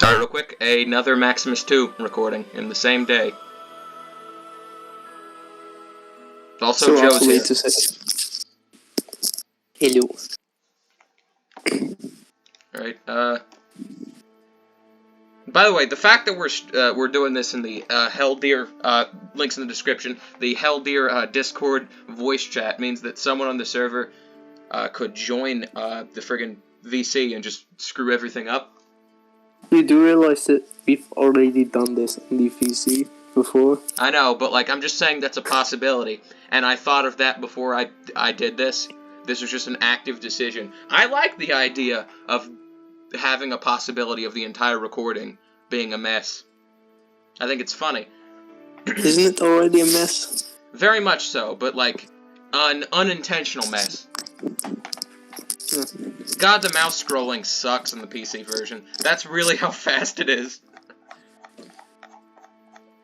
Sorry, real quick. Another Maximus 2 recording in the same day. Also, so Joe's here. To say. Hello. Alright, by the way, the fact that we're doing this in the Hell Deer, links in the description, the Hell Deer Discord voice chat means that someone on the server could join the friggin' VC and just screw everything up. You do realize that we've already done this in the VC before? I know, but like I'm just saying that's a possibility, and I thought of that before I did this. This was just an active decision. I like the idea of having a possibility of the entire recording being a mess. I think it's funny. Isn't it already a mess? Very much so, but like an unintentional mess. God, the mouse scrolling sucks in the PC version. That's really how fast it is.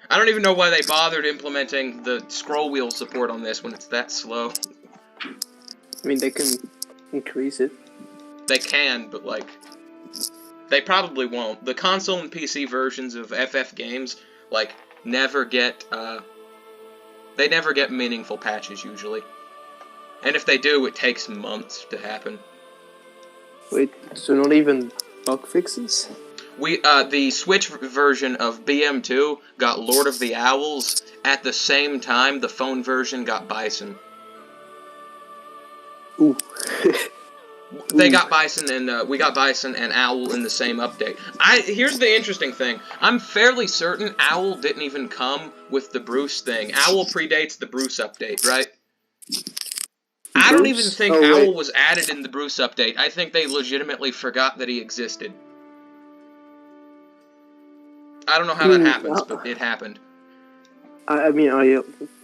I don't even know why they bothered implementing the scroll wheel support on this when it's that slow. I mean, they can increase it. They can, but like, they probably won't. The console and PC versions of FF games, like, never get, they never get meaningful patches, usually. And if they do, it takes months to happen. Wait, so not even bug fixes? The Switch version of BM2 got Lord of the Owls at the same time the phone version got Bison. Ooh. They got Bison and, we got Bison and Owl in the same update. Here's the interesting thing. I'm fairly certain Owl didn't even come with the Bruce thing. Owl predates the Bruce update, right? I don't even think Owl was added in the Bruce update. I think they legitimately forgot that he existed. I don't know how that happens, but it happened. I mean, I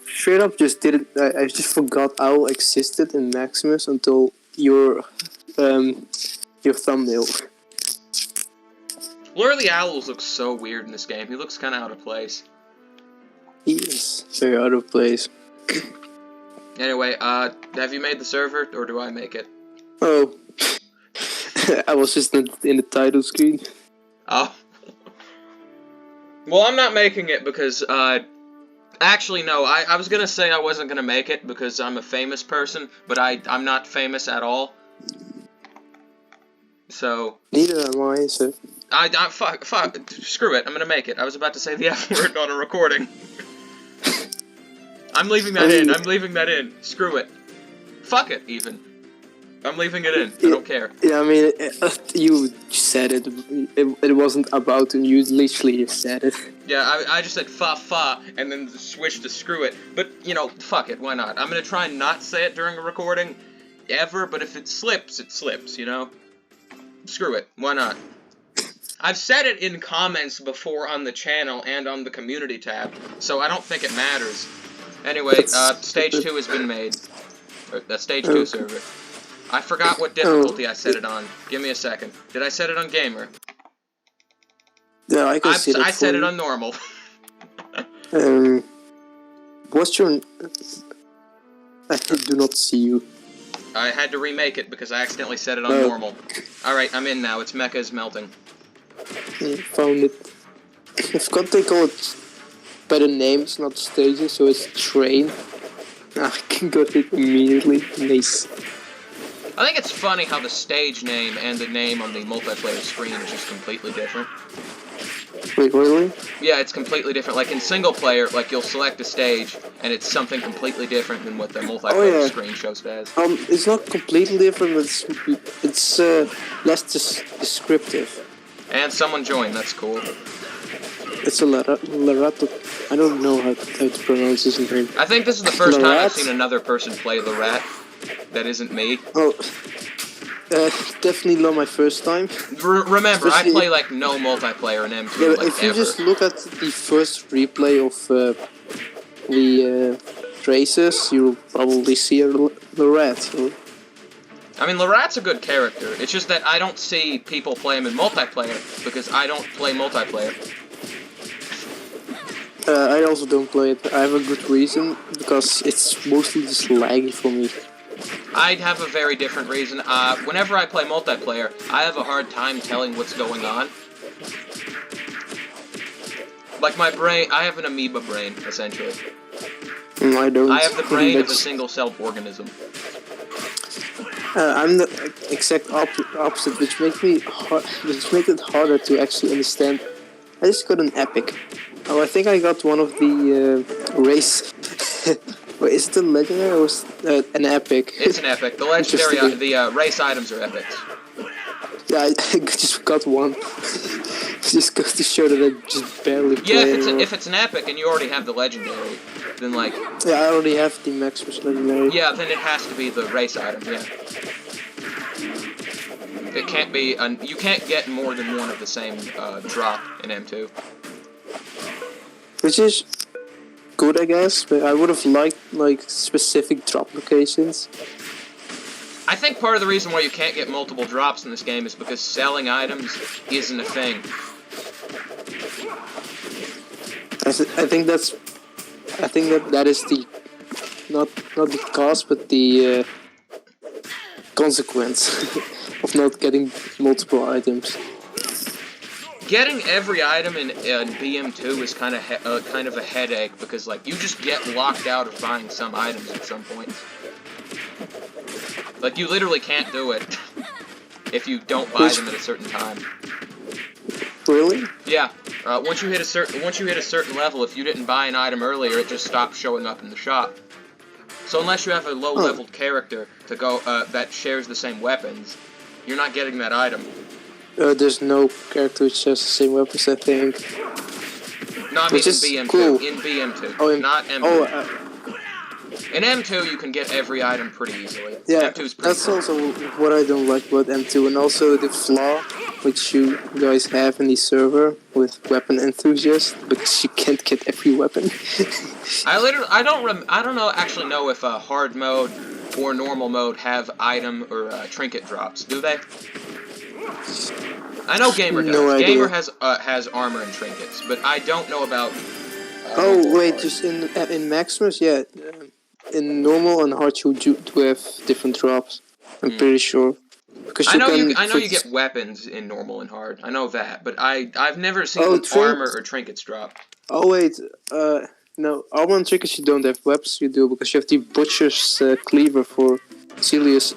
straight up just didn't. I just forgot Owl existed in Maximus until your thumbnail. Lord of the Owls looks so weird in this game. He looks kind of out of place. He is very out of place. Anyway, have you made the server, or do I make it? Oh. I was just in the title screen. Oh. Well, I'm not making it because, actually, no, I was gonna say I wasn't gonna make it because I'm a famous person, but I'm not famous at all. So... Neither am I, so... fuck, screw it, I'm gonna make it. I was about to say the F word on a recording. I'm leaving that in. I'm leaving that in. Screw it. Fuck it, even. I'm leaving it in. I don't care. Yeah, I mean, you said it. It wasn't about you. You literally just said it. Yeah, I just said fa, and then switched to screw it. But, you know, fuck it. Why not? I'm gonna try and not say it during a recording. Ever, but if it slips, you know? Screw it. Why not? I've said it in comments before on the channel and on the community tab, so I don't think it matters. Anyway, stage 2 has been made. The stage 2 server. I forgot what difficulty I set it on. Give me a second. Did I set it on gamer? Yeah, I can see it. I set it on normal. What's your... I do not see you. I had to remake it because I accidentally set it on normal. Alright, I'm in now. It's Mecha is melting. I found it. I forgot they call it by the names, not stages, so it's train. I can got it immediately. Nice. I think it's funny how the stage name and the name on the multiplayer screen is just completely different. Wait, really? Yeah, it's completely different. Like in single player, like you'll select a stage, and it's something completely different than what the multiplayer screen shows as. It's not completely different, but it's less descriptive. And someone joined, that's cool. It's a Larato. I don't know how to pronounce his name. I think this is the first time I've seen another person play the rat. That isn't me. Oh, definitely not my first time. Remember, I play like no multiplayer in M2. Yeah, like, if you just look at the first replay of the races, you'll probably see the rat. So. I mean, Larat's a good character. It's just that I don't see people play him in multiplayer because I don't play multiplayer. I also don't play it. I have a good reason, because it's mostly just laggy for me. I'd have a very different reason. Whenever I play multiplayer, I have a hard time telling what's going on. Like my brain, I have an amoeba brain, essentially. I don't. I have the brain of a single-celled organism. I'm the exact opposite, which makes it harder to actually understand. I just got an epic. Oh, I think I got one of the race. Wait, is it a legendary or an epic? It's an epic. The legendary, the race items are epics. Yeah, I just got one. Just goes to show that I just barely play. Yeah, if it's an epic and you already have the legendary, then like. Yeah, I already have the Maximus legendary. Yeah, then it has to be the race item. Yeah. It can't be. You can't get more than one of the same drop in M2. Which is good, I guess, but I would have liked like specific drop locations. I think part of the reason why you can't get multiple drops in this game is because selling items isn't a thing. I think that is the not the cause, but the consequence of not getting multiple items. Getting every item in BM2 is kind of a headache because like you just get locked out of buying some items at some point. Like you literally can't do it if you don't buy them at a certain time. Really? Yeah. Once you hit a certain level, if you didn't buy an item earlier, it just stops showing up in the shop. So unless you have a low-leveled character to go that shares the same weapons, you're not getting that item. There's no character which shares the same weapons, I think. No, I mean in BM2. Cool. In BM2. Oh, not M2. In M2, you can get every item pretty easily. Yeah, M2's pretty that's cool. also what I don't like about M2, and also the flaw which you guys have in the server with weapon enthusiast, because you can't get every weapon. I don't actually know if hard mode or normal mode have item or trinket drops. Do they? I know Gamer does. No idea. Gamer has armor and trinkets, but I don't know about. Oh wait, just in Maximus, yeah. In normal and hard you do have different drops. I'm pretty sure. Because I know you get weapons in normal and hard. I know that, but I've never seen armor or trinkets drop. Oh wait, no, armor and trinkets you don't have. Weapons you do, because you have the butcher's cleaver for Julius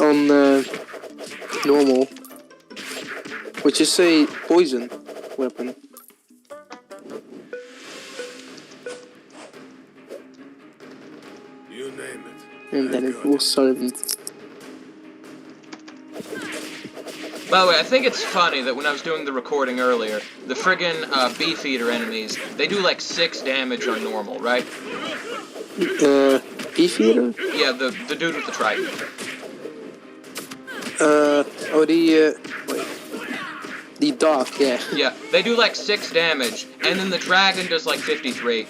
on normal, which is a poison weapon. You name it. And then it was silent. By the way, I think it's funny that when I was doing the recording earlier, the friggin' Beefeater enemies, they do like 6 damage on normal, right? Beefeater? Yeah, the dude with the trident. The dog, yeah. Yeah, they do like 6 damage, and then the dragon does like 53.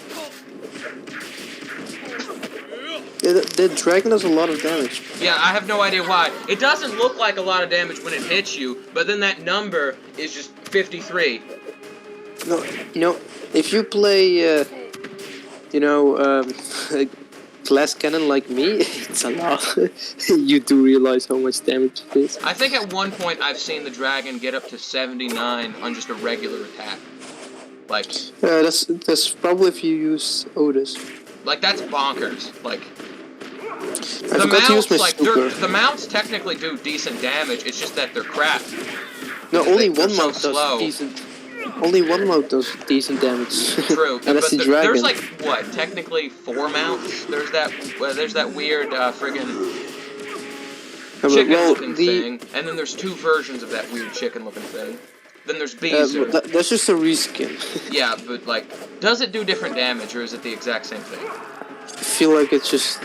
Yeah, the dragon does a lot of damage. Yeah, I have no idea why. It doesn't look like a lot of damage when it hits you, but then that number is just 53. No, if you play, glass cannon like me, it's a lot. You do realize how much damage it is. I think at one point I've seen the dragon get up to 79 on just a regular attack. Like... that's probably if you use Otis. Like, that's bonkers. Like... I forgot to use my super. The mounts technically do decent damage, it's just that they're crap. No, only one so mount does slow. decent. Only one mount does decent damage. True, and that's the dragon. There's like what? Technically 4 mounts. There's that weird friggin' chicken-looking thing, and then there's 2 versions of that weird chicken-looking thing. Then there's Beezer. That's just a reskin. Yeah, but like, does it do different damage, or is it the exact same thing? I feel like it's just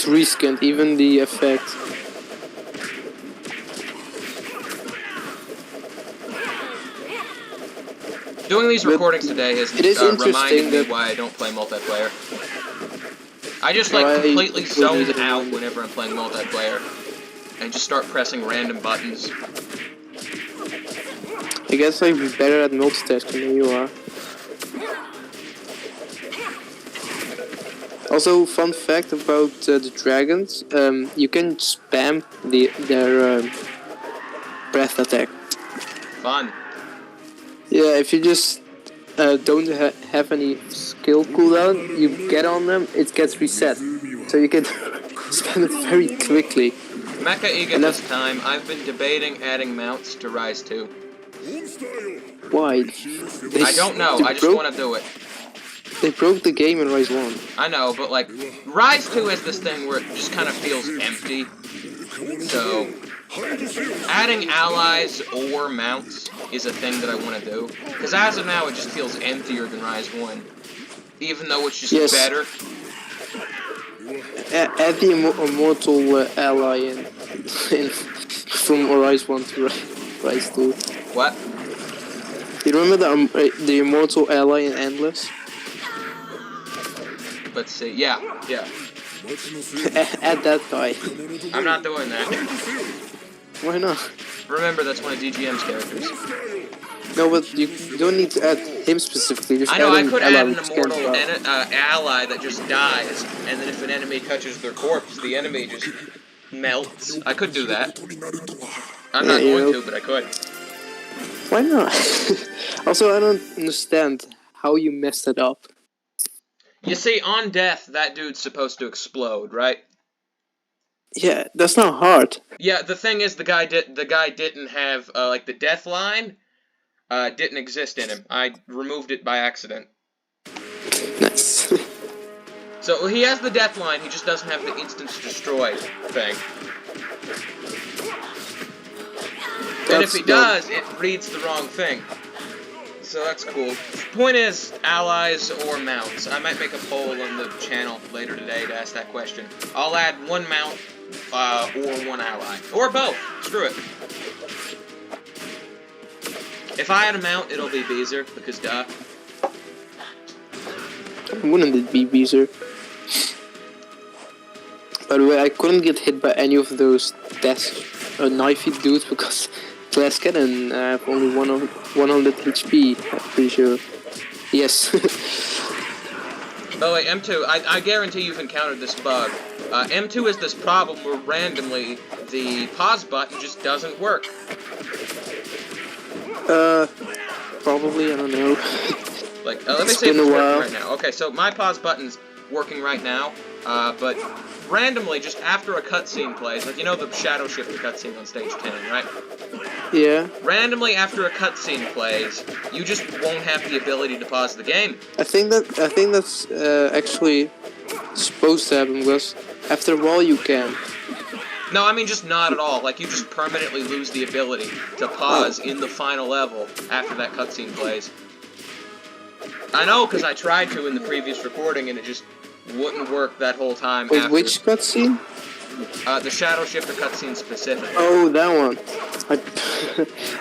reskinned, even the effect. Doing these recordings today has reminded me that why I don't play multiplayer. I just like completely zone out whenever I'm playing multiplayer, and just start pressing random buttons. I guess I'm better at multitasking than you are. Also, fun fact about the dragons, you can spam their breath attack. Fun. Yeah, if you just don't have any skill cooldown, you get on them, it gets reset. So you can spend it very quickly. Mecha Egan this time, I've been debating adding mounts to Rise 2. Why? I don't know, I just want to do it. They broke the game in Rise 1. I know, but like, Rise 2 has this thing where it just kind of feels empty. So, adding allies or mounts is a thing that I want to do. Because as of now, it just feels emptier than Rise 1. Even though it's just better. Add the immortal ally in from Rise 1 to Rise 2. What? You remember the immortal ally in Endless? Let's see. Yeah. Add that guy. I'm not doing that. Why not? Remember, that's one of DGM's characters. No, but you don't need to add him specifically. Just I know, I could add an immortal ally that just dies, and then if an enemy touches their corpse, the enemy just melts. I could do that. I'm not going to, but I could. Why not? Also, I don't understand how you messed it up. You see, on death, that dude's supposed to explode, right? Yeah, that's not hard. Yeah, the thing is, the guy didn't have like the death line didn't exist in him. I removed it by accident. Nice. So he has the death line. He just doesn't have the instance destroy thing. And if he does, it reads the wrong thing. So that's cool. Point is, allies or mounts. I might make a poll on the channel later today to ask that question. I'll add one mount or one ally. Or both. Screw it. If I add a mount, it'll be Beezer, because duh. Wouldn't it be Beezer? By the way, I couldn't get hit by any of those knifey dudes because Glass Cannon have only 100 HP, I'm pretty sure. Yes. By the way, M2, I guarantee you've encountered this bug. M2 is this problem where randomly the pause button just doesn't work. Probably, I don't know. Like, let me see if it's working right now. Okay, so my pause button's working right now, but randomly, just after a cutscene plays, like, you know the shadow shifter cutscene on stage 10, right? Yeah. Randomly, after a cutscene plays, you just won't have the ability to pause the game. I think that's actually supposed to happen, because after a while you can. No, I mean just not at all. Like, you just permanently lose the ability to pause in the final level after that cutscene plays. I know, because I tried to in the previous recording, and it just wouldn't work that whole time. Wait, which cutscene? The Shadow Shifter cutscene specifically. Oh, that one.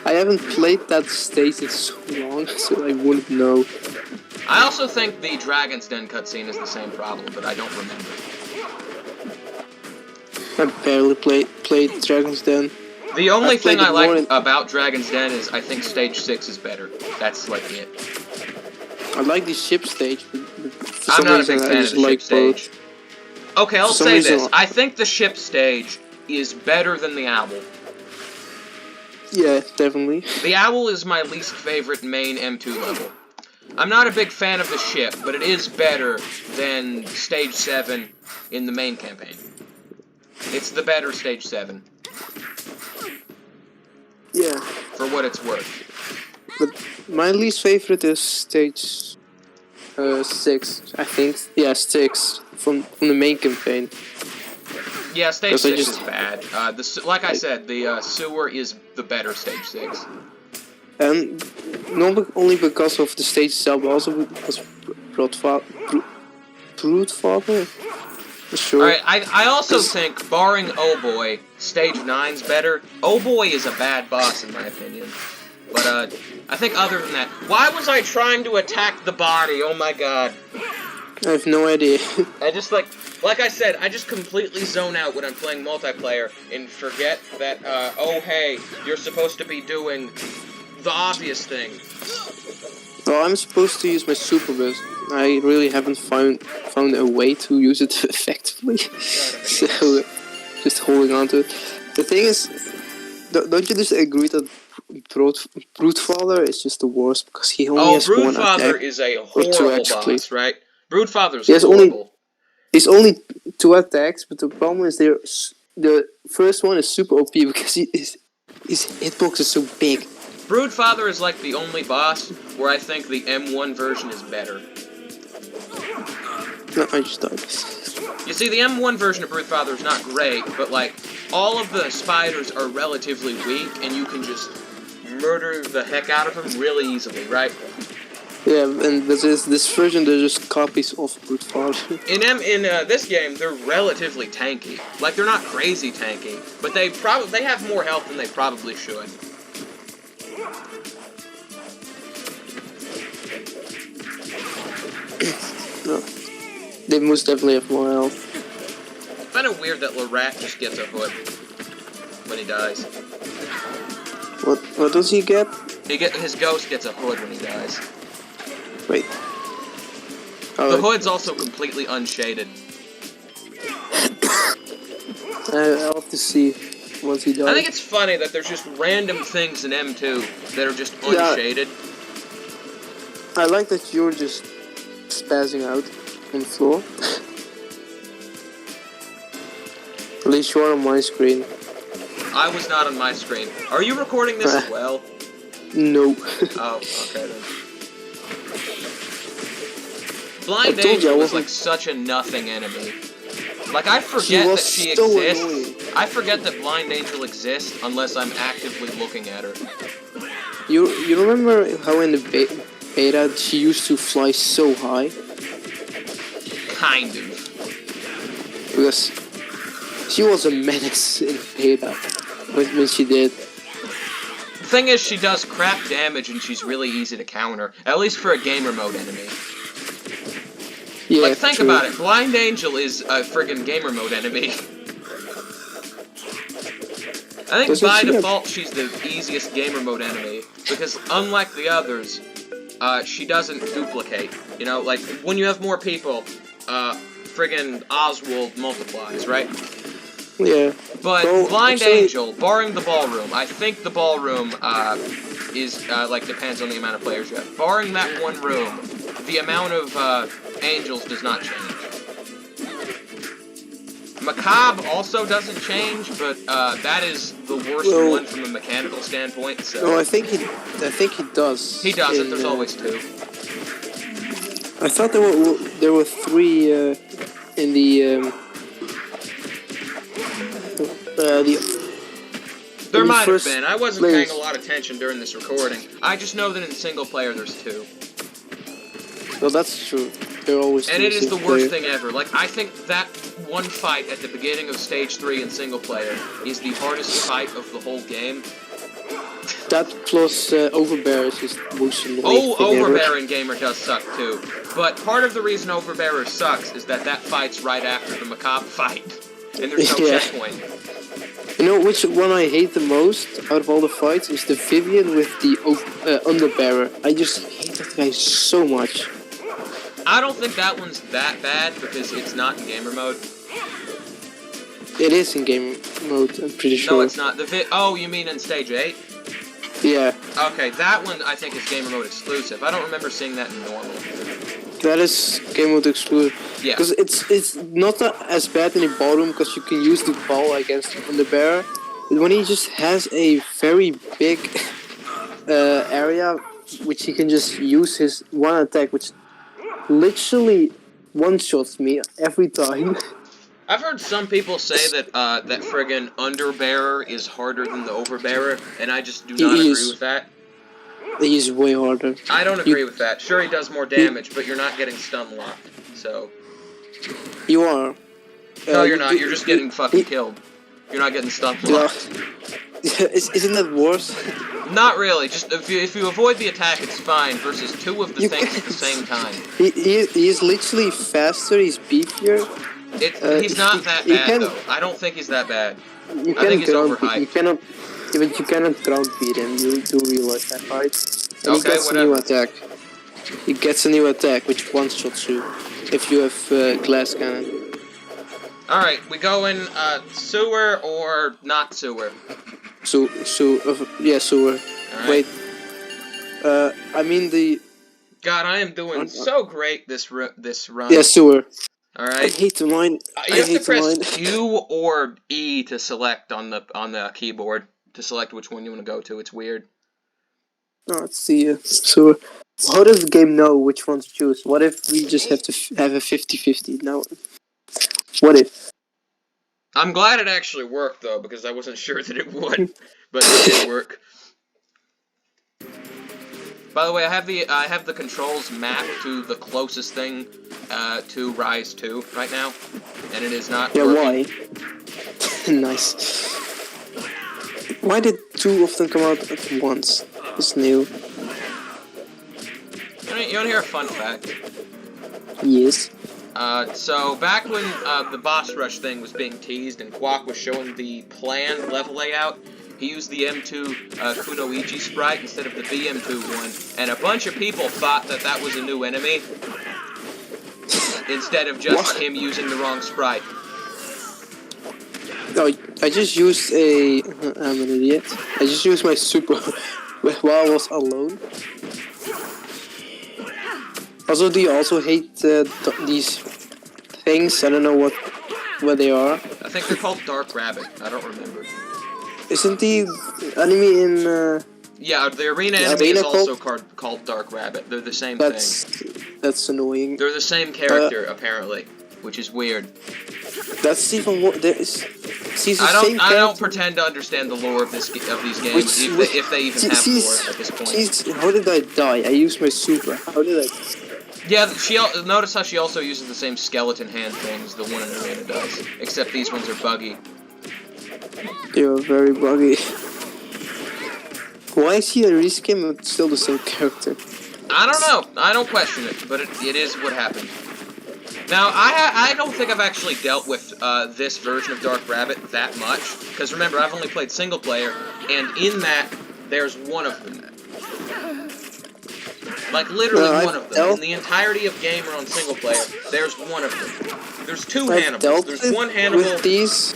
I haven't played that stage in so long, so I wouldn't know. I also think the Dragon's Den cutscene is the same problem, but I don't remember. I barely played Dragon's Den. The only thing I like about Dragon's Den is I think stage 6 is better. That's like it. I like the ship stage, but for I'm some not reason, a big fan of the ship stage. Okay, I'll say this. I think the ship stage is better than the owl. Yeah, definitely. The owl is my least favorite main M2 level. I'm not a big fan of the ship, but it is better than stage 7 in the main campaign. It's the better stage 7. Yeah. For what it's worth. But my least favorite is stage 6, I think. Yeah, 6 from the main campaign. Yeah, stage 6 is bad. Like I said, the sewer is the better stage 6. And not only because of the stage itself, but also because Brute Father. Sure. Alright, I also think, barring Oh Boy, stage 9's better. Oh Boy is a bad boss, in my opinion. But, I think other than that... Why was I trying to attack the body? Oh my god. I have no idea. I just, like I said, I just completely zone out when I'm playing multiplayer and forget that, oh hey, you're supposed to be doing the obvious thing. Well, I'm supposed to use my super boost. I really haven't found a way to use it effectively. So, just holding on to it. The thing is, don't you just agree that Brute is just the worst because he only has one Broodfather attack. is a Or two, horrible actually. boss, right? Broodfather's He has horrible. He's only 2 attacks, but the problem is the first one is super OP because his hitbox is so big. Broodfather is like the only boss where I think the M1 version is better. No, I just died. You see, the M1 version of Broodfather is not great, but like, all of the spiders are relatively weak, and you can just murder the heck out of them really easily, right? Yeah, and this version, they're just copies of Broodfather. In this game, they're relatively tanky. Like, they're not crazy tanky, but they have more health than they probably should. No. They most definitely have more health. Kind of weird that Lorak just gets a hood when he dies. What does he get? His ghost gets a hood when he dies. Wait. The hood's also completely unshaded. I'll have to see once he dies. I think it's funny that there's just random things in M2 that are just unshaded. I like that you're just spazzing out on the floor. At least you're on my screen. I was not on my screen. Are you recording this as well? No. Oh, okay then. Blind Angel was like such a nothing enemy. Like, I forget that she exists. Annoying. I forget that Blind Angel exists unless I'm actively looking at her. You remember how in the beta she used to fly so high? Kind of. Because she was a menace in beta when she did. The thing is, she does crap damage and she's really easy to counter. At least for a gamer mode enemy. Yeah, like, think true. about it. Blind Angel is a friggin' gamer mode enemy. I think by default she's the easiest gamer mode enemy, because unlike the others, she doesn't duplicate. You know, like, when you have more people, friggin' Oswald multiplies, right? Yeah. But Blind Angel, barring the ballroom, I think the ballroom, is, like, depends on the amount of players you have. Barring that one room, the amount of, angels does not change. Macabre also doesn't change, but that is the worst one from a mechanical standpoint. So. No, I think he does. He doesn't. There's always 2. I thought there were 3 in the. There might have been. I wasn't paying a lot of attention during this recording. I just know that in single player there's 2. Well, that's true. They're always. And it is the worst thing ever. Like, I think that one fight at the beginning of Stage 3 in single player is the hardest fight of the whole game. That plus Overbear is just most annoying. Oh, Overbear in Gamer does suck too. But part of the reason Overbearer sucks is that fight's right after the Macabre fight. And there's no checkpoint. You know which one I hate the most out of all the fights is the Vivian with the Underbearer. I just hate that guy so much. I don't think that one's that bad because it's not in gamer mode. It is in game mode, I'm pretty sure. No, it's not. Oh, you mean in Stage 8? Yeah. Okay, that one I think is gamer mode exclusive. I don't remember seeing that in normal. That is game mode exclusive. Yeah. Because it's not as bad in the ballroom because you can use the ball against the Underbearer. But when he just has a very big area which he can just use his one attack, which literally one-shots me every time. I've heard some people say that that friggin' Underbearer is harder than the Overbearer, and I just do not agree with that. He's way harder. I don't agree with that. Sure, he does more damage, but you're not getting stun locked, so... You are. No, you're not. You're just getting fucking killed. You're not getting stun locked. Isn't that worse? Not really. Just if you avoid the attack, it's fine. Versus 2 of the things at the same time. He is literally faster. He's beefier. He's not that bad though. I don't think he's that bad. I think he's overhyped. You cannot ground beat him. You do realize that, right? And he gets whatever. a new attack. He gets a new attack which one-shots you if you have glass cannon. Alright, we go in sewer or not sewer? Yeah, sewer. Alright. Wait. I mean the... God, I am doing so great this run. Yeah, sewer. I Alright. hate to mine. You have to press Q or E to select on the keyboard to select which one you want to go to. It's weird. No, let's see. So, how does the game know which one to choose? What if we just have to have a 50-50? No. What if? I'm glad it actually worked though, because I wasn't sure that it would, but it did work. By the way, I have the controls mapped to the closest thing to Rise 2 right now, and it is not working. Why? Nice. Why did two of them come out at once? It's new. You want to hear a fun fact? Yes. So back when the boss rush thing was being teased and Quack was showing the planned level layout, he used the M2 Kunoichi sprite instead of the BM2 one, and a bunch of people thought that that was a new enemy instead of just him using the wrong sprite. No, I just used a... I'm an idiot. I just used my super while I was alone. Also, do you also hate these things? I don't know what they are. I think they're called Dark Rabbit. I don't remember. Isn't the enemy in... Yeah, the arena enemy is also called Dark Rabbit. They're the same thing. That's annoying. They're the same character, apparently, which is weird. That's even more... I don't pretend to understand the lore of these games, if they even have lore at this point. How did I die? I used my super. How did I... Yeah, notice how she also uses the same skeleton hand things the one in Arena does, except these ones are buggy. They're very buggy. Why is he a reskin but still the same character? I don't know. I don't question it, but it is what happened. Now, I don't think I've actually dealt with this version of Dark Rabbit that much, because remember, I've only played single player, and in that, there's one of them. Like, literally one of them. In the entirety of Gamer on single player, there's one of them. There's two Hannibals. There's one Hannibal... With these...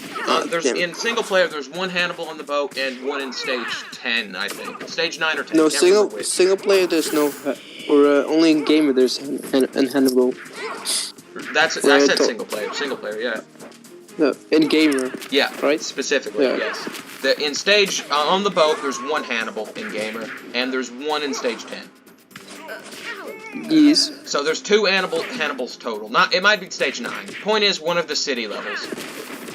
in single player, there's one Hannibal on the boat and one in stage 10, I think. Stage 9 or 10. No, single player, there's no... Or only in Gamer, there's an Hannibal. I said single player. Single player, yeah. No, in Gamer. Yeah, right? Specifically, yeah. Yes. In stage... on the boat, there's one Hannibal in Gamer, and there's one in stage 10. Yes. So there's two Hannibals total. It might be stage 9. Point is, one of the city levels.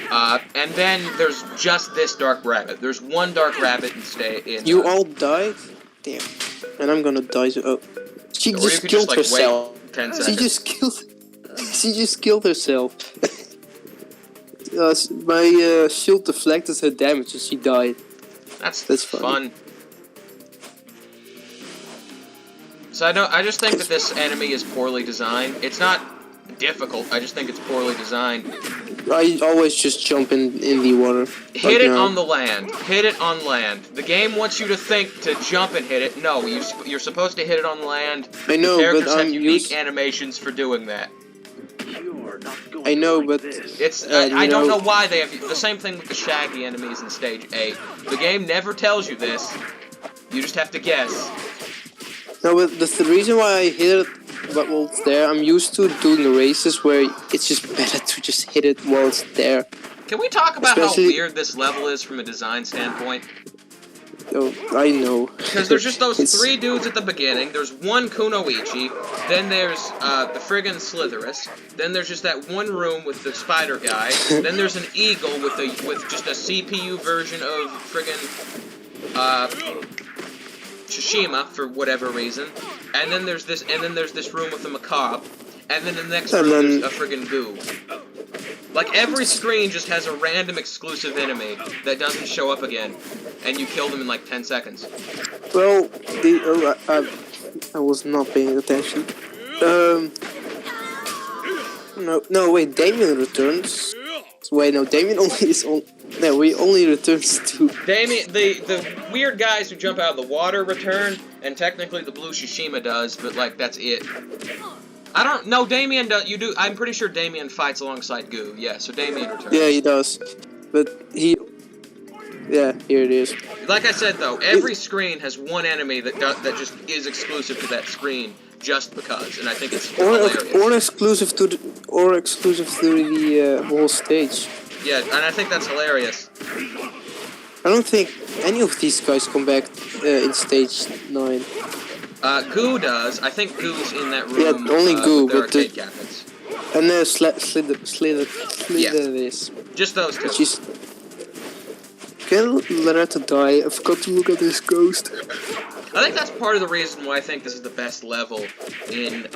And then there's just this Dark Rabbit. There's one Dark Rabbit in You all died? Damn. And I'm gonna die too. Oh. She just killed herself. Wait 10 seconds. She just killed herself. My shield deflected her damage and she died. That's fun. So I just think that this enemy is poorly designed. It's not difficult, I just think it's poorly designed. I always just jump in the water. Hit it on the land. Hit it on land. The game wants you to think to jump and hit it. No, you're supposed to hit it on land. I know, the characters but have unique animations for doing that. I know, but it's I don't know why they have the same thing with the Shaggy enemies in stage 8. The game never tells you this. You just have to guess. No, but the reason why I hit it while it's there, I'm used to doing the races where it's just better to just hit it while it's there. Can we talk about how weird this level is from a design standpoint? Oh, I know. Because there's just those three dudes at the beginning. There's one Kunoichi, then there's the friggin' Slitherus, then there's just that one room with the spider guy, then there's an eagle with just a CPU version of friggin' Tsushima for whatever reason, and then there's this room with the macabre, and then the next room is a friggin' goo. Like every screen just has a random exclusive enemy that doesn't show up again, and you kill them in like 10 seconds. Well, I was not paying attention. No, wait, Damien returns. Wait, no, Damien only is on. No, he only returns to... Damien, the weird guys who jump out of the water return, and technically the blue Tsushima does, but, like, that's it. I don't... No, Damien does... You do... I'm pretty sure Damien fights alongside Goo. Yeah, so Damien returns. Yeah, he does. But he... Yeah, here it is. Like I said though, every screen has one enemy that just is exclusive to that screen, just because, and I think it's hilarious. Or exclusive to the whole stage. Yeah, and I think that's hilarious. I don't think any of these guys come back in stage 9. Goo does. I think Goo's in that room. Yeah, only Goo, with their but arcade cabinets. and Slither is. Just those two. She's... Can Loretta die? I forgot to look at this ghost. I think that's part of the reason why I think this is the best level in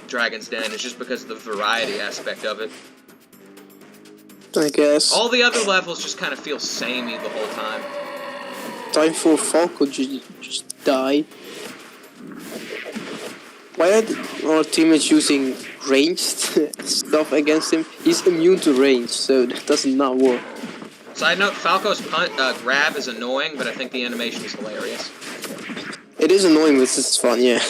Dragon's Den, is just because of the variety aspect of it. I guess. All the other levels just kind of feel samey the whole time. Time for Falco to just die. Why are our teammates using ranged stuff against him? He's immune to range, so that does not work. Side note, Falco's grab is annoying, but I think the animation is hilarious. It is annoying, but it's fun, yeah.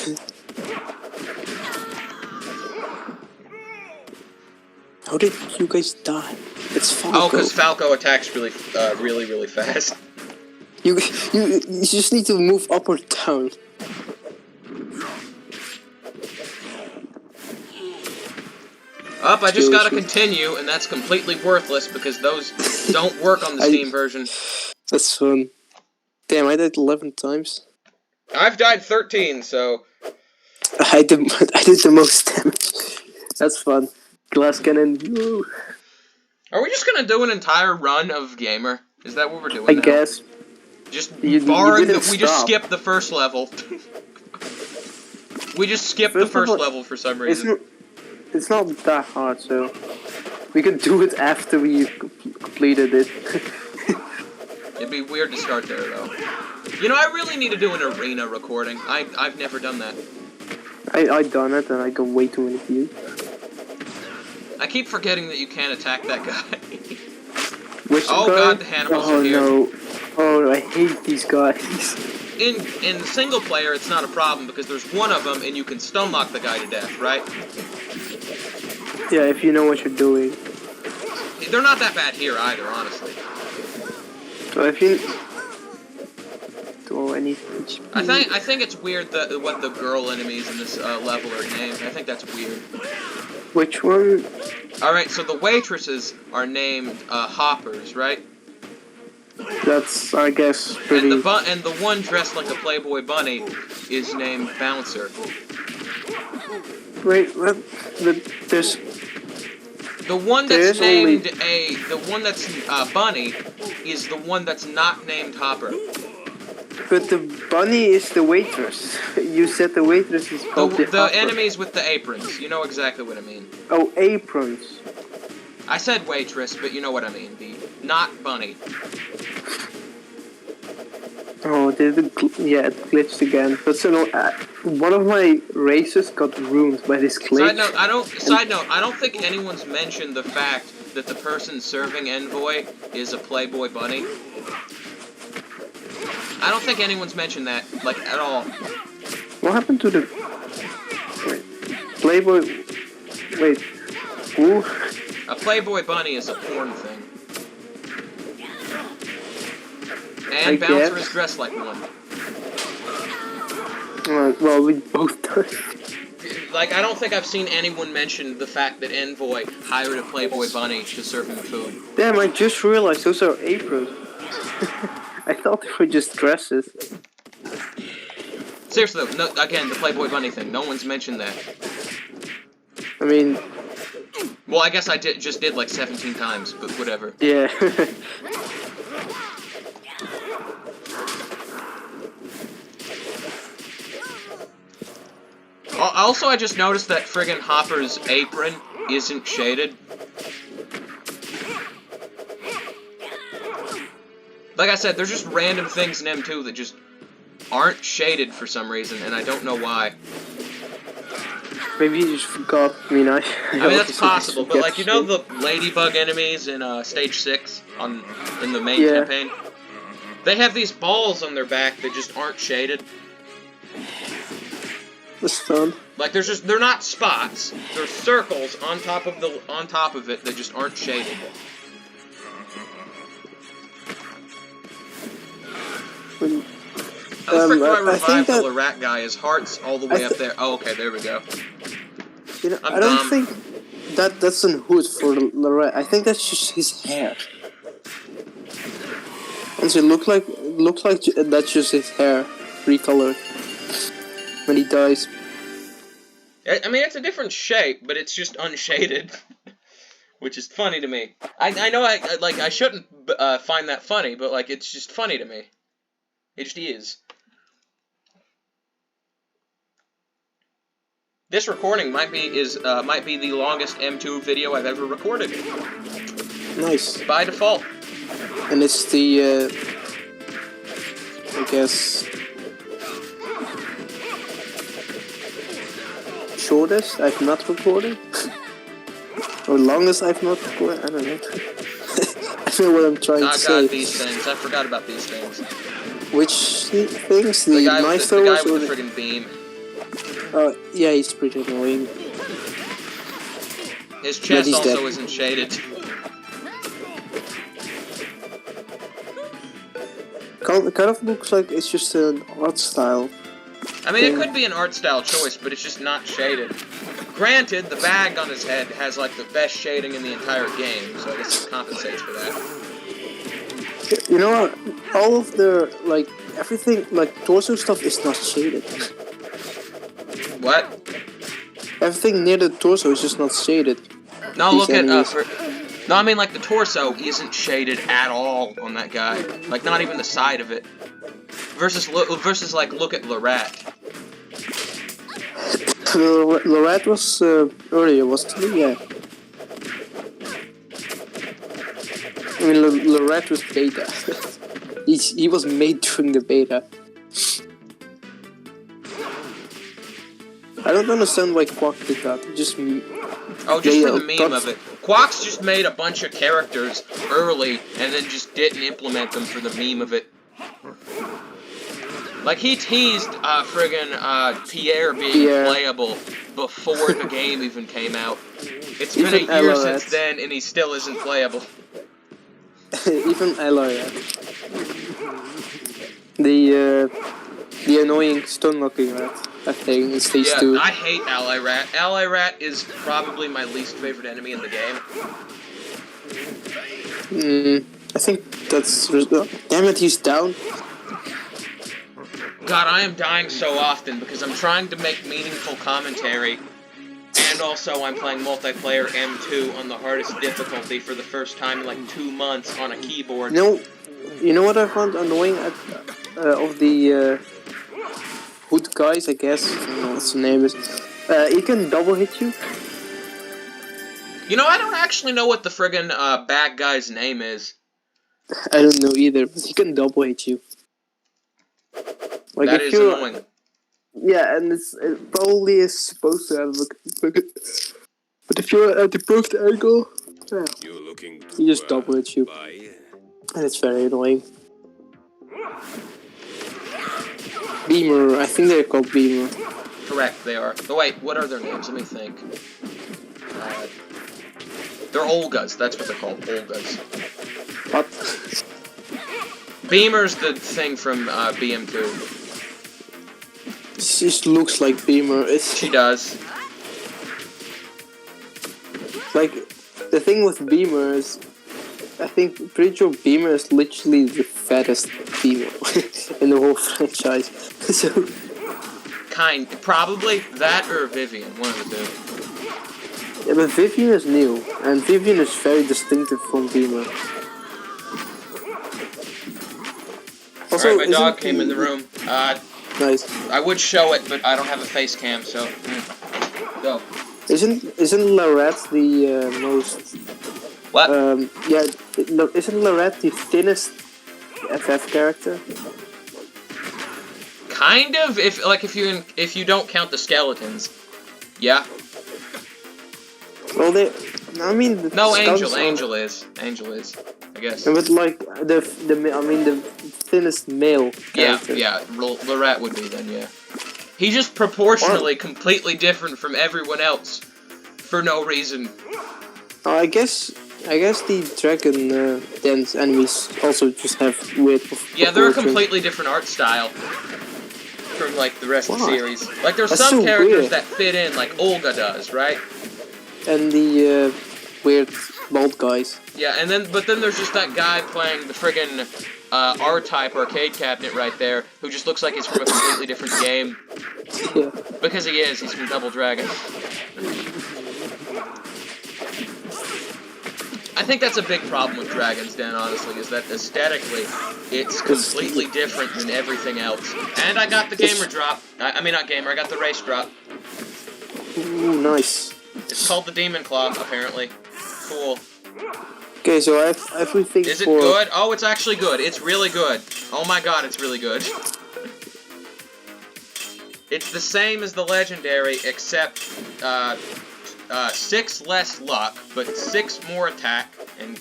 How did you guys die? It's Falco. Oh, because Falco attacks really fast. You just need to move up or down. Up, I just gotta continue, and that's completely worthless because those don't work on the Steam version. That's fun. Damn, I died 11 times. I've died 13, so... I did the most damage. That's fun. Glass cannon. Woo. Are we just gonna do an entire run of Gamer? Is that what we're doing I now? guess. Just barring that we just skipped the first level. We just skipped the first level for some reason. It's not that hard, so we could do it after we completed it. It'd be weird to start there, though. You know, I really need to do an arena recording. I've never done that. I done it, and I got way too many views. I keep forgetting that you can't attack that guy. Which oh guy? god, the Hannibals are here. No. Oh, I hate these guys. In single player, it's not a problem because there's one of them and you can stun lock the guy to death, right? Yeah, if you know what you're doing. They're not that bad here either, honestly. So if you... Oh, I need HP. I think it's weird that what the girl enemies in this level are named. I think that's weird. Which one? Alright, so the waitresses are named hoppers, right? That's, I guess, pretty... And the one dressed like a Playboy bunny is named Bouncer. Wait, what? There's... The one that's named the one that's bunny is the one that's not named Hopper. But the bunny is the waitress. You said the waitress is called the enemies with the aprons. You know exactly what I mean. Oh, aprons. I said waitress, but you know what I mean. The not bunny. Oh, it glitched again. But so no, one of my races got ruined by this glitch. Side note, I don't think anyone's mentioned the fact that the person serving Envoy is a Playboy bunny. I don't think anyone's mentioned that, like, at all. What happened to the... Wait. Playboy... Wait. Who? A Playboy bunny is a porn thing. And Bouncer is dressed like one. Well, we both done. Like, I don't think I've seen anyone mention the fact that Envoy hired a Playboy bunny to serve him food. Damn, I just realized those are aprons. I thought they were just dresses. Seriously though, no, again, the Playboy bunny thing, no one's mentioned that. I mean... Well, I guess I just did like 17 times, but whatever. Yeah. Also, I just noticed that friggin' Hopper's apron isn't shaded. Like I said, there's just random things in M2 that just aren't shaded for some reason, and I don't know why. Maybe you just forgot. I mean, that's possible, but like, you know the ladybug enemies in Stage 6 in the main campaign? They have these balls on their back that just aren't shaded. That's fun. Like they're not spots. They're circles on top of it that just aren't shaded. How the frick do I I revive think the that Lorat guy? His heart's all the way up there. Oh, okay, there we go. you know, I'm I don't dumb. think that's an hood for Lorette. I think that's just his hair. Honestly, looks like that's just his hair recolored when he dies. I mean, it's a different shape, but it's just unshaded, which is funny to me. I know I shouldn't find that funny, but like it's just funny to me. It just is. This recording might be the longest M2 video I've ever recorded. Nice. By default. And it's the I guess shortest I've not recorded. Or longest I've not recorded. I don't know. I know what I'm trying to say. I got these things. I forgot about these things. Which things? The guy knife the guy throwers with or the friggin' beam. Oh, yeah, he's pretty annoying. His chest he's also dead. isn't shaded. Kind of looks like it's just an art style. I mean, it could be an art style choice, but it's just not shaded. Granted, the bag on his head has like the best shading in the entire game, so I guess it compensates for that. You know what? All of the, like, everything, like, torso stuff is not shaded. What? Everything near the torso is just not shaded. No, These look at enemies. no, I mean like the torso isn't shaded at all on that guy. Like not even the side of it. Versus like look at Lorat. Lorat was earlier, wasn't he? Yeah. I mean, Lorat was beta. He was made during the beta. I don't understand why Quack did that. Just for the meme of it. Quack's just made a bunch of characters early and then just didn't implement them for the meme of it. Like he teased Pierre being playable before the game even came out. It's been a year since then and he still isn't playable. Even Elliot. The annoying stun locking rat. That thing in stage 2. I hate Ally Rat. Ally Rat is probably my least favorite enemy in the game. I think that's... Damn it, he's down. God, I am dying so often because I'm trying to make meaningful commentary, and also I'm playing multiplayer M2 on the hardest difficulty for the first time in like 2 months on a keyboard. You know what I found annoying of the hood guys, I guess? I don't know what the name is. He can double hit you. You know, I don't actually know what the friggin' bad guy's name is. I don't know either, but he can double hit you. Like that is annoying. Yeah, and it probably is supposed to have a look. But if you're at the perfect angle, yeah, he just double hits you. And it's very annoying. Beamer, I think they're called Beamer. Correct, they are. But wait, what are their names? Let me think. They're Olgas, that's what they're called, Olgas. What? Beamer's the thing from BM2. She just looks like Beamer. She does. Like, the thing with Beamer is, I think, pretty sure Beamer is literally the fattest female in the whole franchise. So, probably that or Vivian, one of the two. Yeah, but Vivian is new, and Vivian is very distinctive from Beamer. Also, alright, my dog came in the room. Nice. I would show it, but I don't have a face cam, so... Go. Isn't Lorat the most... What? Yeah, isn't Lorat the thinnest FF character? Kind of, if you don't count the skeletons. Yeah. Well, I mean... No, Angel is, I guess. But like, the thinnest male character. Yeah, Lorat would be then, yeah. He's just proportionally completely different from everyone else. For no reason. I guess the dragon dance enemies also just have weird. Yeah, they're a proportions. completely different art style from like the rest of the Why? series. Like there's That's some so characters weird. that fit in, like Olga does, right? And the weird bald guys. Yeah, and then but then there's just that guy playing the friggin' R-Type arcade cabinet right there, who just looks like he's from a completely different game. Yeah. Because he is, he's from Double Dragon. I think that's a big problem with Dragon's Den, honestly, is that aesthetically, it's completely different than everything else. And I got the gamer drop. I mean, not gamer, I got the race drop. Ooh, nice. It's called the Demon Claw, apparently. Cool. Okay, so I have everything Is it for... good? Oh, it's actually good. It's really good. Oh my god, it's really good. It's the same as the Legendary, except, 6 less luck, but 6 more attack, and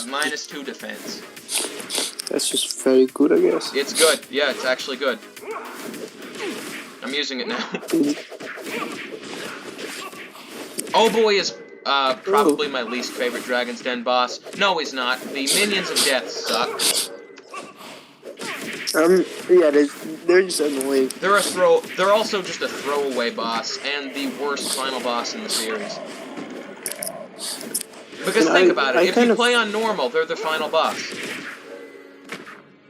minus 2 defense. That's just very good, I guess. It's good. Yeah, it's actually good. I'm using it now. Oh boy is probably my least favorite Dragon's Den boss. No, he's not. The Minions of Death suck. Yeah, they're just annoying. They're also just a throwaway boss, and the worst final boss in the series. Because think about it, if you play on normal, they're the final boss.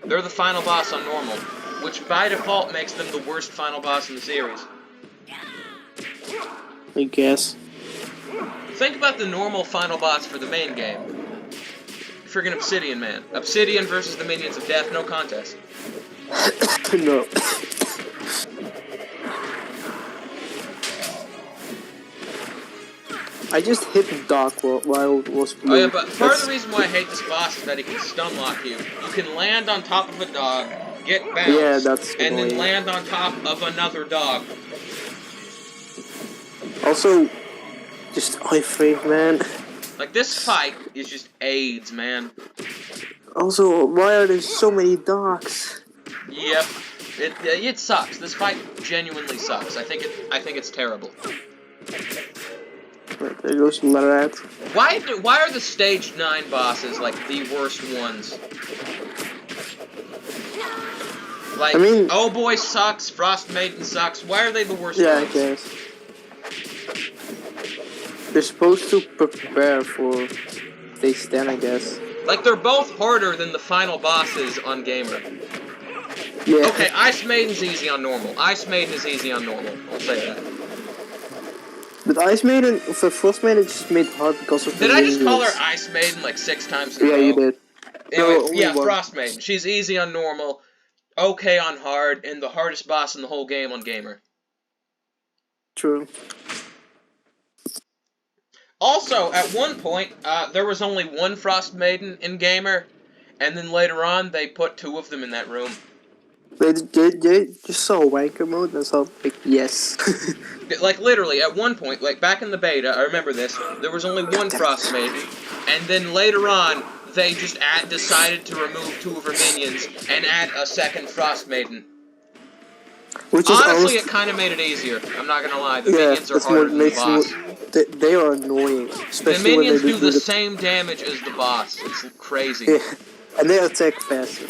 They're the final boss on normal, which by default makes them the worst final boss in the series. I guess. Think about the normal final boss for the main game. Friggin' Obsidian Man. Obsidian versus the Minions of Death, no contest. No. I just hit the dock while it was blue. Oh yeah, but part of the reason why I hate this boss is that he can stun lock you. You can land on top of a dog, get bounced, and then land on top of another dog. Also, just iframe, man. Like, this fight is just AIDS, man. Also, why are there so many docks? Yep. It sucks. This fight genuinely sucks. I think it's terrible. Right, there goes Larat. Why are the stage 9 bosses like the worst ones? Like, I mean, Oh Boy sucks, Frost Maiden sucks. Why are they the worst ones? Yeah, I guess. They're supposed to prepare for stage 10, I guess. Like, they're both harder than the final bosses on Gamer. Yeah. Okay, Ice Maiden's easy on normal. Ice Maiden is easy on normal. I'll say that. But Ice Maiden, for Frost Maiden, just made it hard because of the Did I just call her minions. Ice Maiden like 6 times in a row? Yeah, you did. Anyway, No, yeah, one. Frost Maiden. She's easy on normal, okay on hard, and the hardest boss in the whole game on Gamer. True. Also, at one point, there was only one Frost Maiden in Gamer, and then later on, they put 2 of them in that room. They just saw wanker mode and saw, like, yes. Like, literally, at one point, like, back in the beta, I remember this, there was only one Frost Maiden, and then later on, they just decided to remove 2 of her minions, and add a second Frost Maiden. Which is Honestly, it kind of made it easier. I'm not gonna lie, the minions are harder than the boss. They are annoying. The minions do the same damage as the boss. It's crazy. Yeah. And they attack faster.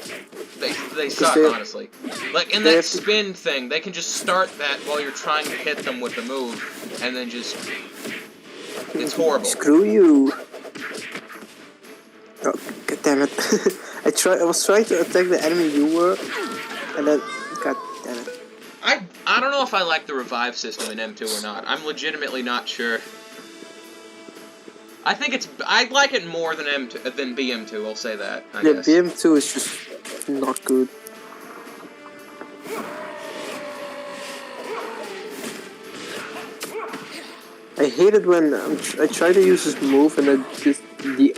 They suck, honestly. Like, in that spin thing, they can just start that while you're trying to hit them with the move, and then just... It's horrible. Screw you. Oh, god damn it. I was trying to attack the enemy you were, and then... God damn it. I don't know if I like the revive system in M2 or not. I'm legitimately not sure. I like it more than BM2, I'll say that, I guess. BM2 is just not good. I hate it when I try to use this move and then just the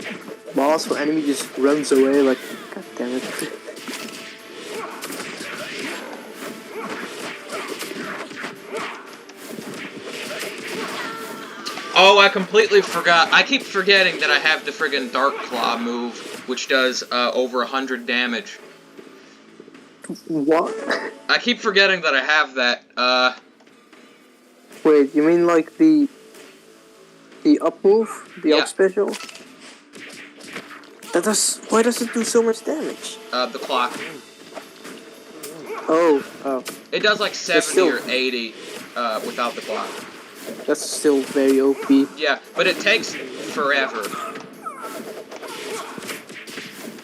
boss or enemy just runs away, like, god damn it. Oh, I completely forgot. I keep forgetting that I have the friggin' Dark Claw move, which does over 100 damage. What? I keep forgetting that I have that. Wait, you mean like the the up move, the Yeah. up special. Why does it do so much damage? The clock. Oh. It does like 70 still- or 80 without the clock. That's still very OP. Yeah, but it takes forever.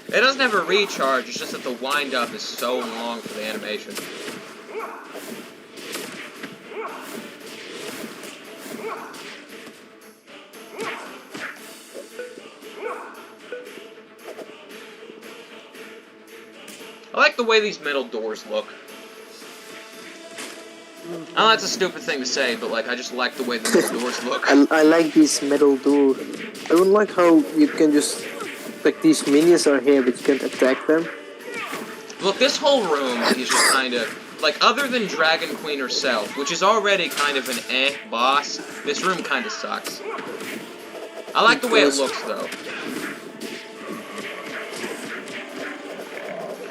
It doesn't have a recharge, it's just that the wind-up is so long for the animation. I like the way these metal doors look. I know that's a stupid thing to say, but like I just like the way the metal doors look. I like these metal doors. I don't like how you can just... Like, these minions are here, but you can't attack them. Look, this whole room is just kind of... Like, other than Dragon Queen herself, which is already kind of an boss, this room kind of sucks. I like the way it looks, though.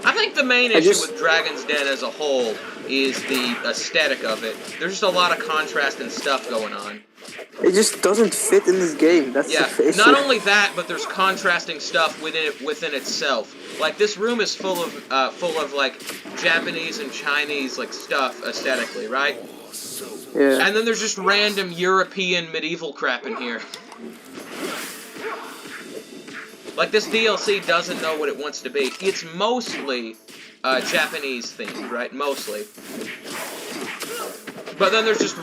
I think the main issue with Dragon's Den as a whole is the aesthetic of it. There's just a lot of contrast and stuff going on. It just doesn't fit in this game. That's the issue. Not only that, but there's contrasting stuff within itself. Like this room is full of like Japanese and Chinese like stuff aesthetically, right? Yeah. And then there's just random European medieval crap in here. Like this DLC doesn't know what it wants to be. It's mostly Japanese themed, right? Mostly. But then there's just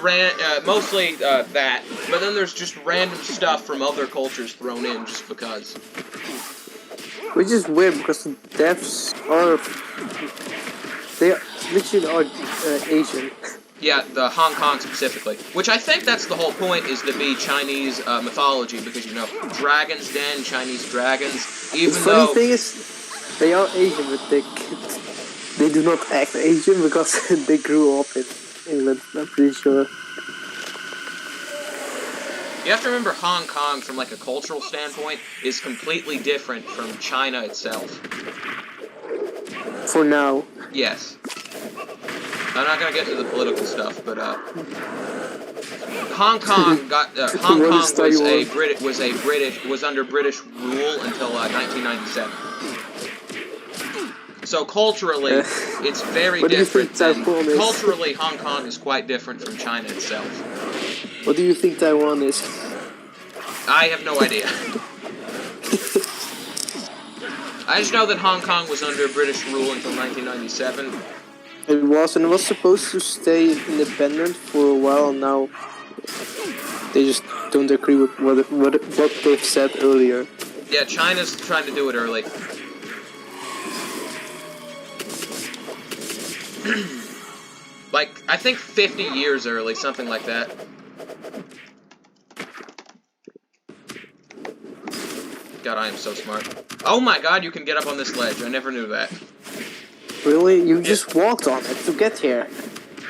mostly that. But then there's just random stuff from other cultures thrown in just because. Which is weird because the devs are... They literally are Asian. Yeah, the Hong Kong specifically. Which I think that's the whole point, is to be Chinese mythology, because, you know, Dragon's Den, Chinese dragons, even The funny thing is, they are Asian, but they do not act Asian because they grew up in England, I'm pretty sure. You have to remember Hong Kong, from like a cultural standpoint, is completely different from China itself. For now. Yes. I'm not gonna get to the political stuff, but Hong Kong was under British rule until 1997. So culturally, it's very different. Culturally, Hong Kong is quite different from China itself. What do you think Taiwan is? I have no idea. I just know that Hong Kong was under British rule until 1997. It was, and it was supposed to stay independent for a while, and now they just don't agree with what they've said earlier. Yeah, China's trying to do it early. Like, I think 50 years early, something like that. God, I am so smart. Oh my god, you can get up on this ledge. I never knew that. Really? You just walked on it to get here.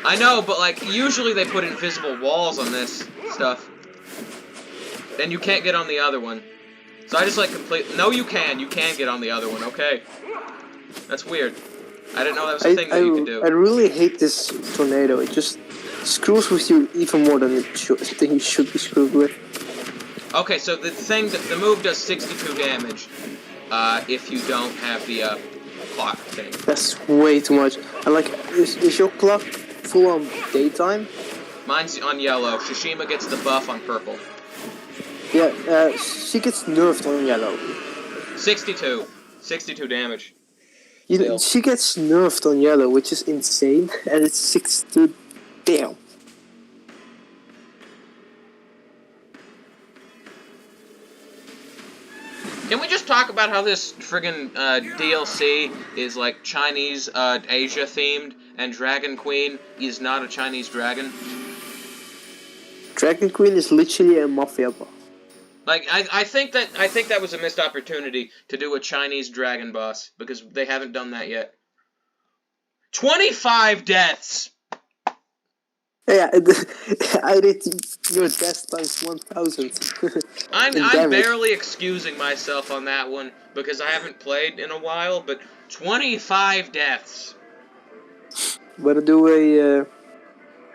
I know, but like, usually they put invisible walls on this stuff. Then you can't get on the other one. So I just like No, you can get on the other one, okay. That's weird. I didn't know that was a thing that you could do. I really hate this tornado. It just screws with you even more than you should be screwed with. Okay, so the move does 62 damage, if you don't have the, clock thing. That's way too much. And like, is your clock full on daytime? Mine's on yellow. Shishima gets the buff on purple. Yeah, she gets nerfed on yellow. 62. 62 damage. She gets nerfed on yellow, which is insane, and it's 62. Damn. Can we just talk about how this friggin' DLC is like Chinese Asia themed, and Dragon Queen is not a Chinese dragon? Dragon Queen is literally a mafia boss. Like I think that was a missed opportunity to do a Chinese dragon boss, because they haven't done that yet. 25 deaths. Yeah, I did your death times 1,000. I'm barely excusing myself on that one because I haven't played in a while, but 25 deaths. Better do a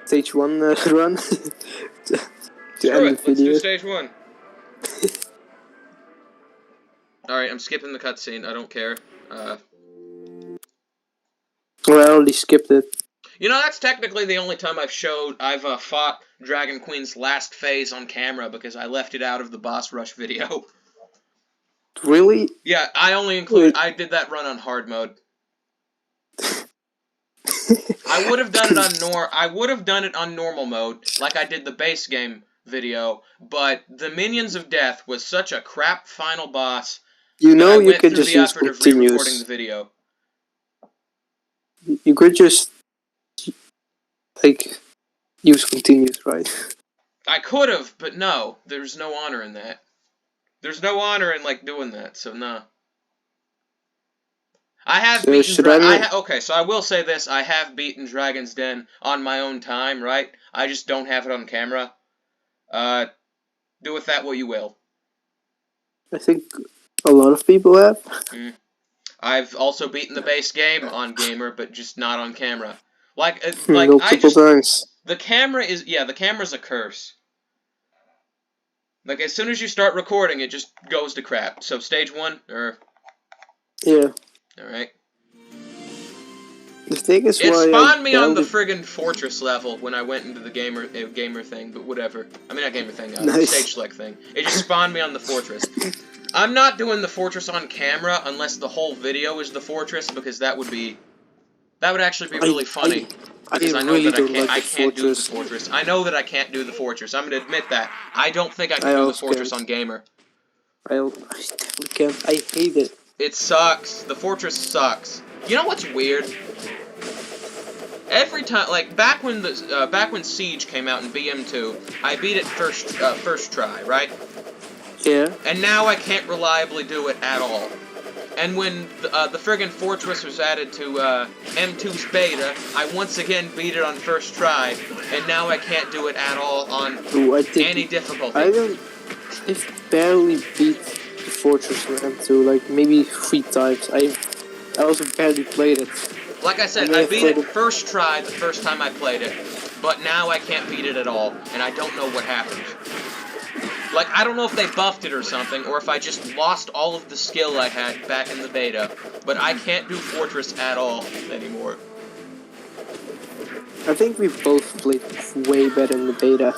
stage 1 run to Screw end it, the video. let's do stage 1. Alright, I'm skipping the cutscene. I don't care. Well, I already skipped it. You know, that's technically the only time I've fought Dragon Queen's last phase on camera because I left it out of the boss rush video. Really? Yeah, I did that run on hard mode. I would have done it on normal mode, like I did the base game video, but the Minions of Death was such a crap final boss You that I know, you went could through just the use effort of re-recording the continuous. video. You could just like use continuous, right? I could have, but no, there's no honor in that. There's no honor in like doing that, so no. I have So beaten should I not? okay, so I will say this, I have beaten Dragon's Den on my own time, right? I just don't have it on camera. Do with that what you will. I think a lot of people have. I've also beaten the base game on gamer, but just not on camera. Multiple times. The camera's a curse. Like, as soon as you start recording, it just goes to crap. So, stage 1, Yeah. Alright. The thing is, It why spawned me on the friggin' fortress level when I went into the gamer thing, but whatever. I mean, not gamer thing, nice. stage select thing. It just spawned me on the fortress. I'm not doing the fortress on camera unless the whole video is the fortress, because that would actually be really funny. Because I know really that I can't do the fortress. I know that I can't do the fortress. I'm gonna admit that. I don't think I can do the fortress on gamer. I definitely can't. I hate it. It sucks. The fortress sucks. You know what's weird? Every time, like back when Siege came out in BM2, I beat it first try, right? Yeah. And now I can't reliably do it at all. And when the friggin' fortress was added to M2's beta, I once again beat it on first try, and now I can't do it at all on any difficulty. I've barely beat the fortress in M2, like maybe 3 times. I also barely played it. Like I said, I beat it first try the first time I played it, but now I can't beat it at all, and I don't know what happened. Like, I don't know if they buffed it or something, or if I just lost all of the skill I had back in the beta, but I can't do Fortress at all anymore. I think we both played way better in the beta.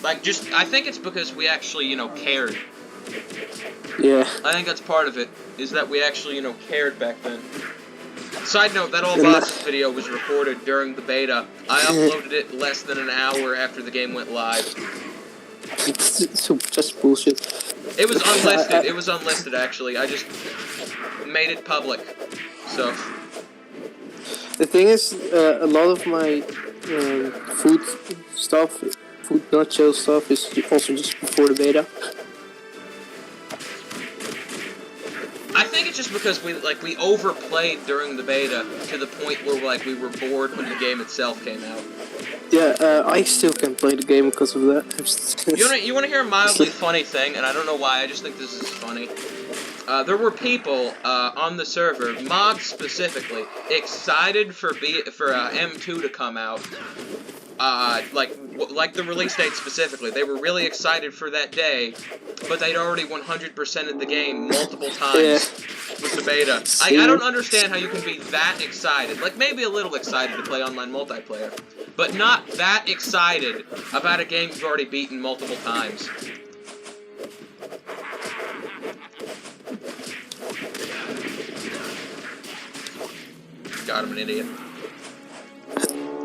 Like, I think it's because we actually, cared. Yeah. I think that's part of it, is that we actually, cared back then. Side note, that all boss video was recorded during the beta. I uploaded it less than an hour after the game went live. So just bullshit. It was unlisted. It was unlisted, actually. I just made it public. So. The thing is, a lot of my food nutshell stuff is also just before the beta. I think it's just because we overplayed during the beta to the point where we were bored when the game itself came out. Yeah, I still can play the game because of that. You want to hear a mildly funny thing, and I don't know why, I just think this is funny. There were people on the server, mods specifically, excited for M2 to come out. Like the release date specifically. They were really excited for that day, but they'd already 100%ed the game multiple times with the beta. I don't understand how you can be that excited. Like, maybe a little excited to play online multiplayer, but not that excited about a game you've already beaten multiple times. God, I'm an idiot.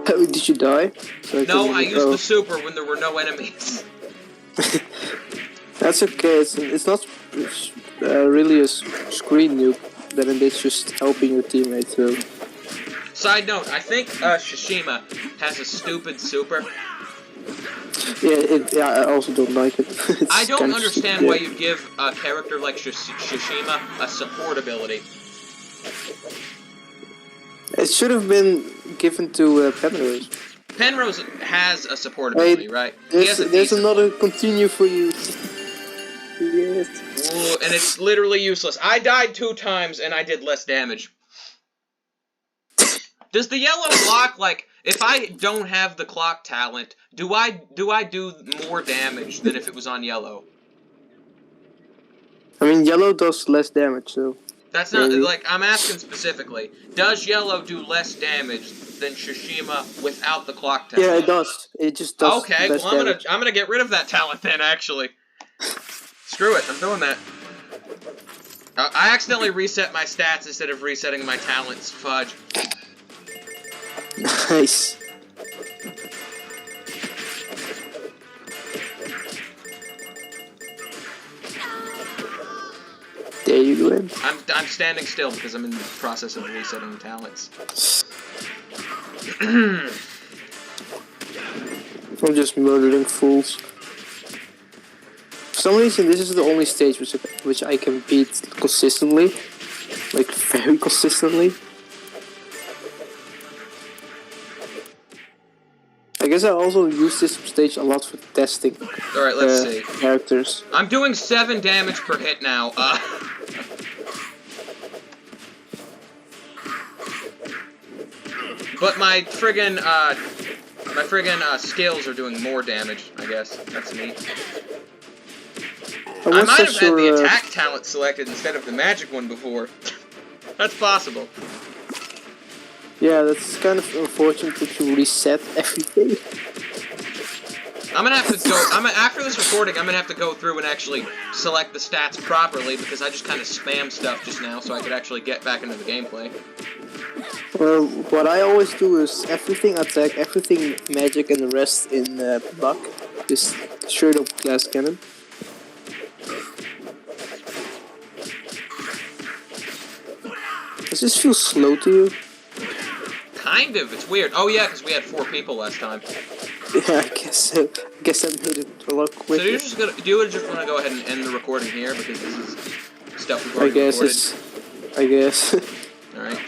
Did you die? No, I used the super when there were no enemies. That's okay. It's not really a screen nuke. Then it's just helping your teammate through. Side note: I think Shishima has a stupid super. Yeah, I also don't like it. I don't understand why you give a character like Shishima a support ability. It should have been given to Penrose. Penrose has a support ability, right? There's another continue for you. Yes. Ooh, and it's literally useless. I died 2 times and I did less damage. Does the yellow clock, if I don't have the clock talent, do I do more damage than if it was on yellow? I mean, yellow does less damage, so... That's not, maybe. like, I'm asking specifically. Does yellow do less damage than Tsushima without the clock talent? Yeah, it does. It just does Okay, less well, damage. I'm gonna get rid of that talent then, actually. Screw it, I'm doing that. I accidentally reset my stats instead of resetting my talents. Fudge. Nice. There you go. I'm standing still because I'm in the process of resetting talents. I'm just murdering fools. For some reason, this is the only stage which I can beat consistently. Like, very consistently. I guess I also use this stage a lot for testing. Alright, let's see. Characters. I'm doing 7 damage per hit now. But my friggin', skills are doing more damage, I guess. That's neat. I might have had the attack talent selected instead of the magic one before. That's possible. Yeah, that's kind of unfortunate that you reset everything. I'm gonna have to go, after this recording, I'm gonna have to go through and actually select the stats properly, because I just kind of spam stuff just now so I could actually get back into the gameplay. Well, what I always do is everything attack, everything magic, and the rest in buck. Just straight up glass cannon. Does this feel slow to you? Kind of, it's weird. Oh yeah, because we had 4 people last time. Yeah, I guess so. I guess I made it a lot quicker. So just want to go ahead and end the recording here, because this is stuff we've already recorded? I guess. Alright.